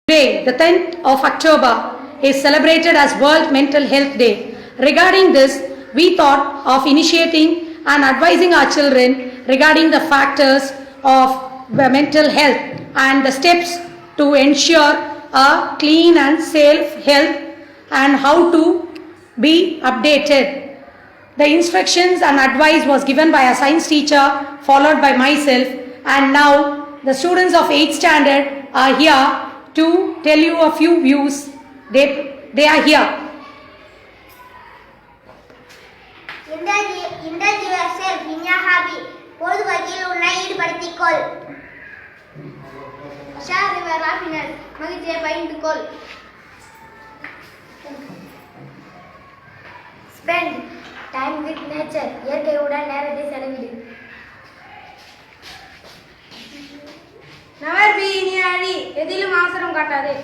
Today, the 10th of October, is celebrated as World Mental Health Day. Regarding this, we thought of initiating and advising our children regarding the factors of mental health and the steps to ensure a clean and safe health and how to be updated. The instructions and advice was given by a science teacher followed by myself, and now the students of 8th standard are here to tell you a few views. They are here. Indulge yourself in your hobby. பொழுதுபோக்கில் உன்னை ஈடுபடுத்திக்கொள். Share your happiness. மகிழ்ச்சியை பகிர்ந்து கொள். Spend time with nature. இயற்கையுடன் நேரத்தை செலவிடு. Never be in a hurry. எதிலும் அவசரம் காட்டாதே.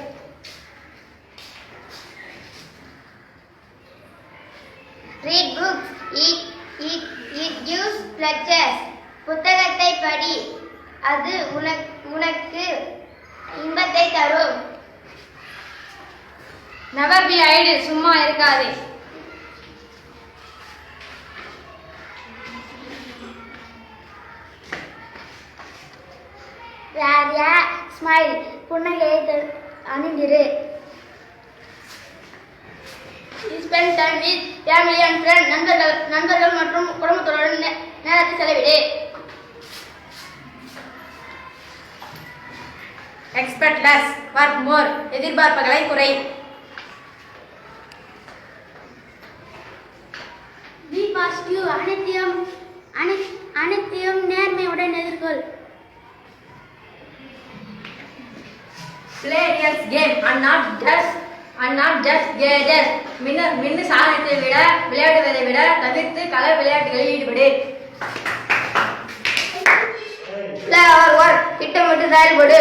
Read books. It gives pleasures. புத்தகத்தை படி. அது உனக்கு இன்பத்தை தரும். Never be idle. சும்மா இருக்காதே. Radia, smile. புன்னகையை அணிந்திரு. Spend time with family and friends. நண்பர்கள் மற்றும் குடும்பத்துடன் நேரத்தை செலவிடு. Expect less, work more. எதிர்பார்ப்புகளை குறை. Be positive. அனைத்தையும் நேர்மையுடன் எதிர்கொள். Play real game and not just gadgets. மின்னு சாதனத்தை விட விளையாடுவதை விட தவிர்த்து கலை விளையாட்டுகளில் ஈடுபடு. Play or work. திட்டமிட்டு செயல்படு.